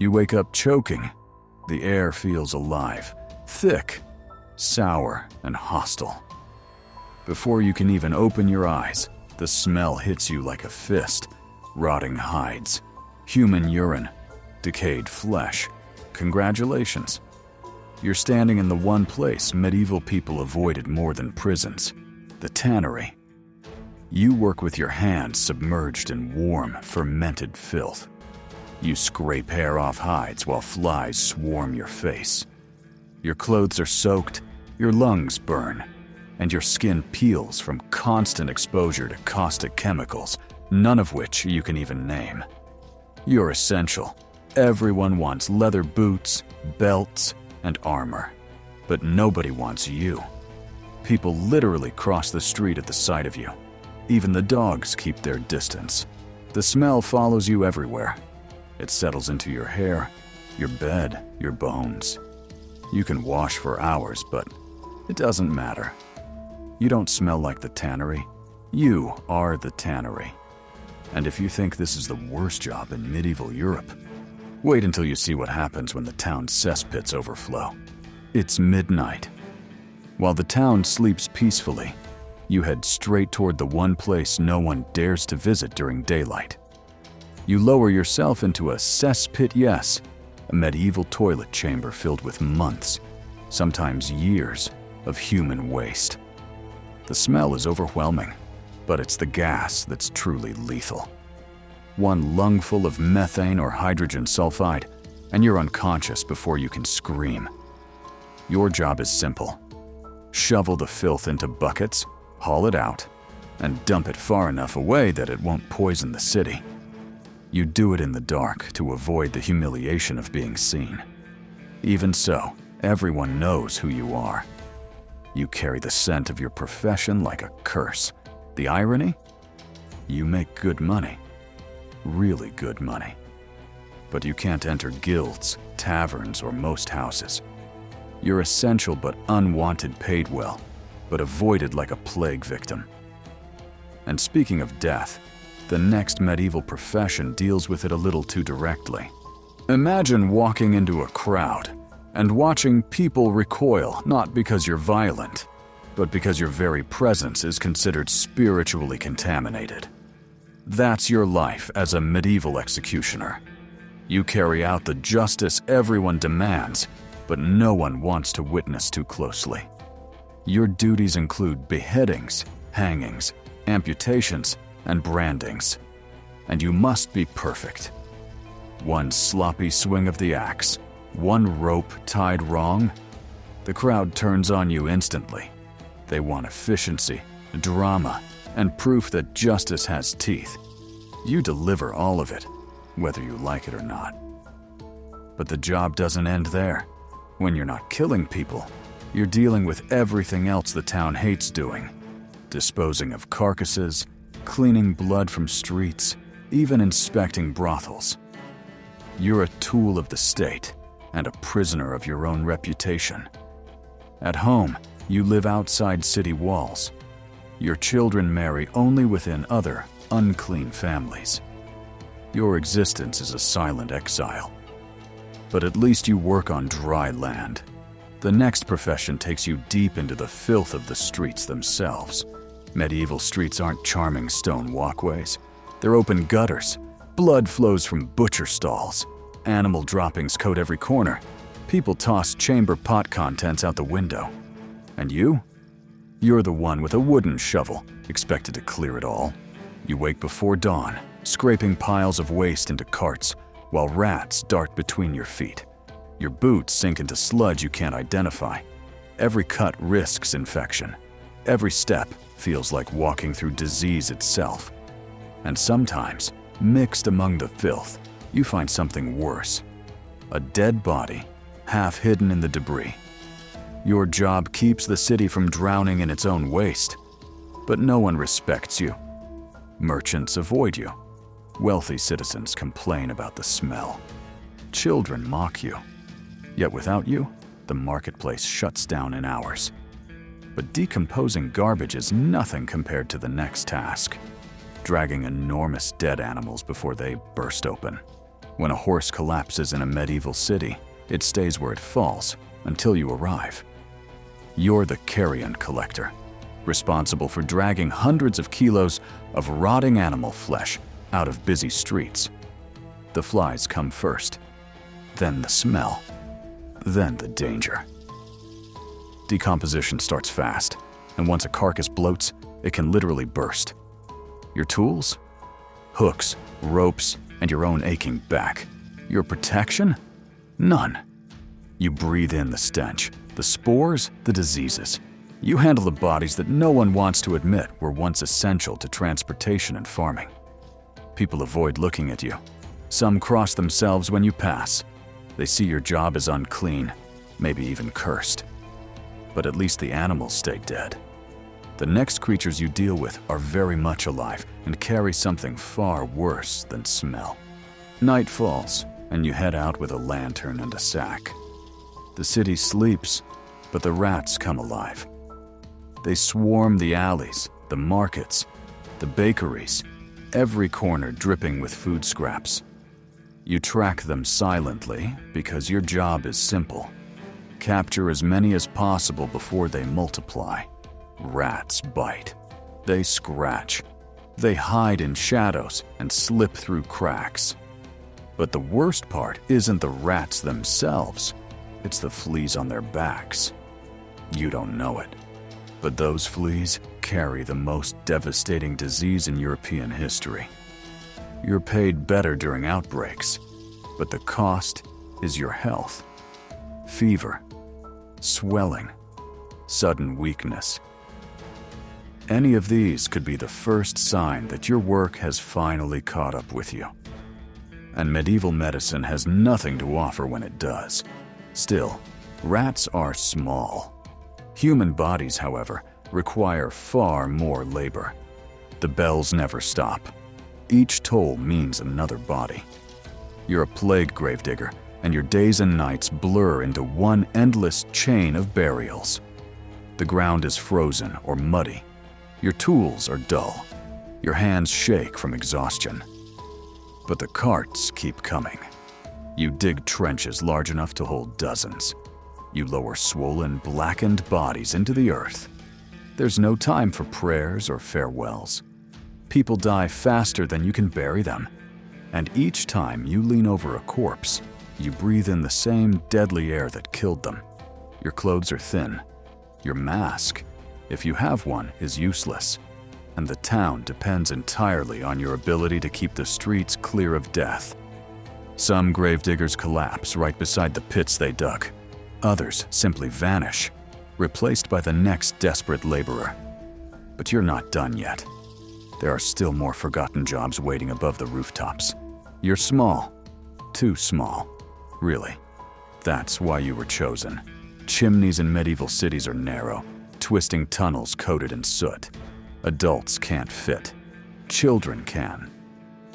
You wake up choking. The air feels alive, thick, sour, and hostile. Before you can even open your eyes, the smell hits you like a fist. Rotting hides, human urine, decayed flesh. Congratulations. You're standing in the one place medieval people avoided more than prisons, the tannery. You work with your hands submerged in warm, fermented filth. You scrape hair off hides while flies swarm your face. Your clothes are soaked, your lungs burn, and your skin peels from constant exposure to caustic chemicals, none of which you can even name. You're essential. Everyone wants leather boots, belts, and armor, but nobody wants you. People literally cross the street at the sight of you. Even the dogs keep their distance. The smell follows you everywhere. It settles into your hair, your bed, your bones. You can wash for hours, but it doesn't matter. You don't smell like the tannery. You are the tannery. And if you think this is the worst job in medieval Europe, wait until you see what happens when the town's cesspits overflow. It's midnight. While the town sleeps peacefully, you head straight toward the one place no one dares to visit during daylight. You lower yourself into a cesspit, yes, a medieval toilet chamber filled with months, sometimes years, of human waste. The smell is overwhelming, but it's the gas that's truly lethal. One lungful of methane or hydrogen sulfide, and you're unconscious before you can scream. Your job is simple. Shovel the filth into buckets, haul it out, and dump it far enough away that it won't poison the city. You do it in the dark to avoid the humiliation of being seen. Even so, everyone knows who you are. You carry the scent of your profession like a curse. The irony? You make good money. Really good money. But you can't enter guilds, taverns, or most houses. You're essential but unwanted, paid well, but avoided like a plague victim. And speaking of death, the next medieval profession deals with it a little too directly. Imagine walking into a crowd and watching people recoil not because you're violent, but because your very presence is considered spiritually contaminated. That's your life as a medieval executioner. You carry out the justice everyone demands, but no one wants to witness too closely. Your duties include beheadings, hangings, amputations, and brandings. And you must be perfect. One sloppy swing of the axe, one rope tied wrong, the crowd turns on you instantly. They want efficiency, drama, and proof that justice has teeth. You deliver all of it, whether you like it or not. But the job doesn't end there. When you're not killing people, you're dealing with everything else the town hates doing. Disposing of carcasses, cleaning blood from streets, even inspecting brothels. You're a tool of the state and a prisoner of your own reputation. At home, you live outside city walls. Your children marry only within other, unclean families. Your existence is a silent exile. But at least you work on dry land. The next profession takes you deep into the filth of the streets themselves. Medieval streets aren't charming stone walkways. They're open gutters. Blood flows from butcher stalls. Animal droppings coat every corner. People toss chamber pot contents out the window. And you? You're the one with a wooden shovel, expected to clear it all. You wake before dawn, scraping piles of waste into carts, while rats dart between your feet. Your boots sink into sludge you can't identify. Every cut risks infection. Every step feels like walking through disease itself. And sometimes, mixed among the filth, you find something worse. A dead body, half hidden in the debris. Your job keeps the city from drowning in its own waste, but no one respects you. Merchants avoid you. Wealthy citizens complain about the smell. Children mock you. Yet without you, the marketplace shuts down in hours. But decomposing garbage is nothing compared to the next task, dragging enormous dead animals before they burst open. When a horse collapses in a medieval city, it stays where it falls until you arrive. You're the carrion collector, responsible for dragging hundreds of kilos of rotting animal flesh out of busy streets. The flies come first, then the smell, then the danger. Decomposition starts fast, and once a carcass bloats, it can literally burst. Your tools? Hooks, ropes, and your own aching back. Your protection? None. You breathe in the stench, the spores, the diseases. You handle the bodies that no one wants to admit were once essential to transportation and farming. People avoid looking at you. Some cross themselves when you pass. They see your job as unclean, maybe even cursed. But at least the animals stay dead. The next creatures you deal with are very much alive and carry something far worse than smell. Night falls, and you head out with a lantern and a sack. The city sleeps, but the rats come alive. They swarm the alleys, the markets, the bakeries, every corner dripping with food scraps. You track them silently because your job is simple. Capture as many as possible before they multiply. Rats bite. They scratch. They hide in shadows and slip through cracks. But the worst part isn't the rats themselves. It's the fleas on their backs. You don't know it, but those fleas carry the most devastating disease in European history. You're paid better during outbreaks, but the cost is your health. Fever, swelling, sudden weakness. Any of these could be the first sign that your work has finally caught up with you. And medieval medicine has nothing to offer when it does. Still, rats are small. Human bodies, however, require far more labor. The bells never stop. Each toll means another body. You're a plague gravedigger, and your days and nights blur into one endless chain of burials. The ground is frozen or muddy. Your tools are dull. Your hands shake from exhaustion. But the carts keep coming. You dig trenches large enough to hold dozens. You lower swollen, blackened bodies into the earth. There's no time for prayers or farewells. People die faster than you can bury them. And each time you lean over a corpse, you breathe in the same deadly air that killed them. Your clothes are thin. Your mask, if you have one, is useless. And the town depends entirely on your ability to keep the streets clear of death. Some gravediggers collapse right beside the pits they dug. Others simply vanish, replaced by the next desperate laborer. But you're not done yet. There are still more forgotten jobs waiting above the rooftops. You're small. Too small. Really. That's why you were chosen. Chimneys in medieval cities are narrow, twisting tunnels coated in soot. Adults can't fit. Children can.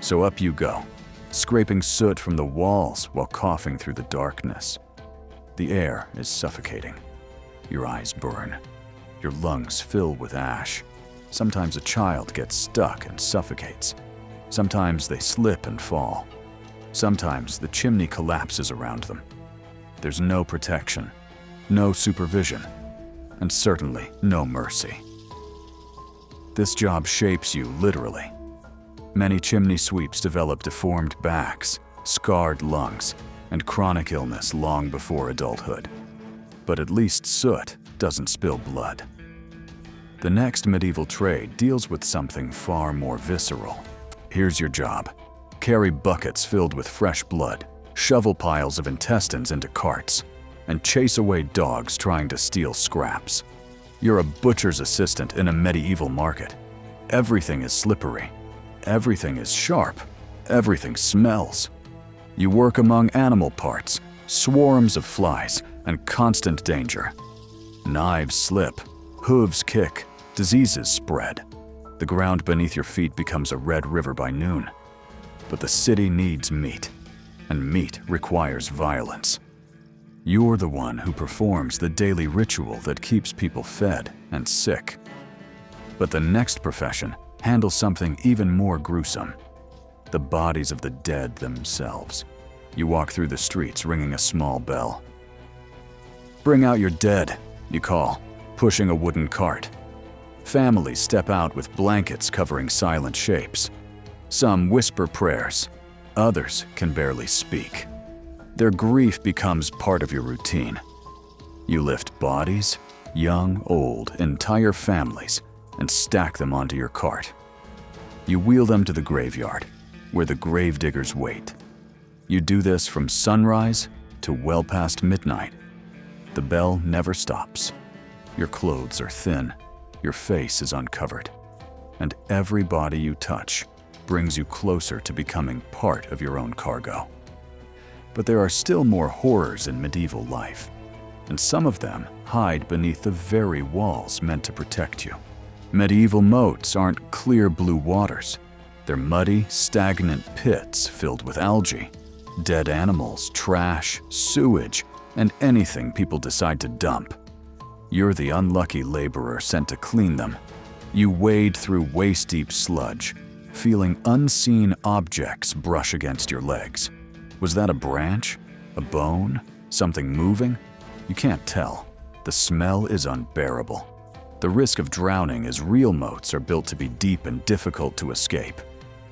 So up you go, scraping soot from the walls while coughing through the darkness. The air is suffocating. Your eyes burn. Your lungs fill with ash. Sometimes a child gets stuck and suffocates. Sometimes they slip and fall. Sometimes the chimney collapses around them. There's no protection, no supervision, and certainly no mercy. This job shapes you literally. Many chimney sweeps develop deformed backs, scarred lungs, and chronic illness long before adulthood. But at least soot doesn't spill blood. The next medieval trade deals with something far more visceral. Here's your job. Carry buckets filled with fresh blood, shovel piles of intestines into carts, and chase away dogs trying to steal scraps. You're a butcher's assistant in a medieval market. Everything is slippery. Everything is sharp. Everything smells. You work among animal parts, swarms of flies, and constant danger. Knives slip, hooves kick, diseases spread. The ground beneath your feet becomes a red river by noon. But the city needs meat, and meat requires violence. You're the one who performs the daily ritual that keeps people fed and sick. But the next profession handles something even more gruesome. the bodies of the dead themselves. You walk through the streets ringing a small bell. "Bring out your dead," you call, pushing a wooden cart. Families step out with blankets covering silent shapes. Some whisper prayers, others can barely speak. Their grief becomes part of your routine. You lift bodies, young, old, entire families, and stack them onto your cart. You wheel them to the graveyard, where the gravediggers wait. You do this from sunrise to well past midnight. The bell never stops. Your clothes are thin, your face is uncovered, and every body you touch brings you closer to becoming part of your own cargo. But there are still more horrors in medieval life, and some of them hide beneath the very walls meant to protect you. Medieval moats aren't clear blue waters. They're muddy, stagnant pits filled with algae, dead animals, trash, sewage, and anything people decide to dump. You're the unlucky laborer sent to clean them. You wade through waist-deep sludge, feeling unseen objects brush against your legs. Was that a branch? A bone? Something moving? You can't tell. The smell is unbearable. The risk of drowning as real moats are built to be deep and difficult to escape.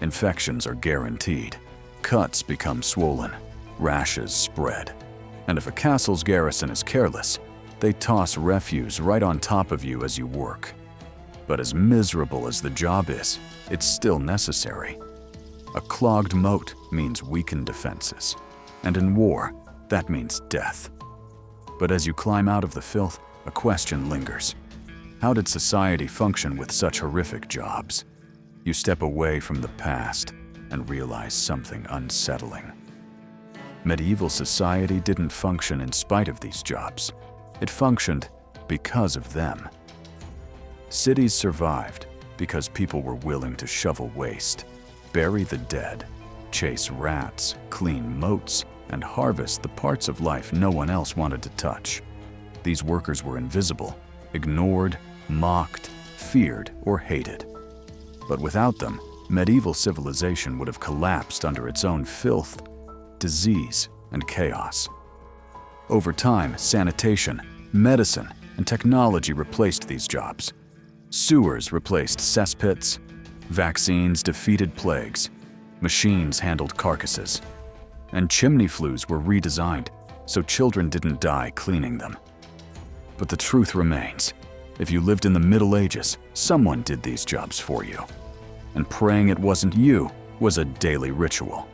Infections are guaranteed. Cuts become swollen. Rashes spread. And if a castle's garrison is careless, they toss refuse right on top of you as you work. But as miserable as the job is, it's still necessary. A clogged moat means weakened defenses. And in war, that means death. But as you climb out of the filth, a question lingers. How did society function with such horrific jobs? You step away from the past and realize something unsettling. Medieval society didn't function in spite of these jobs. It functioned because of them. Cities survived because people were willing to shovel waste, bury the dead, chase rats, clean moats, and harvest the parts of life no one else wanted to touch. These workers were invisible, ignored, mocked, feared, or hated. But without them, medieval civilization would have collapsed under its own filth, disease, and chaos. Over time, sanitation, medicine, and technology replaced these jobs. Sewers replaced cesspits, vaccines defeated plagues, machines handled carcasses, and chimney flues were redesigned so children didn't die cleaning them. But the truth remains. If you lived in the Middle Ages, someone did these jobs for you. And praying it wasn't you was a daily ritual.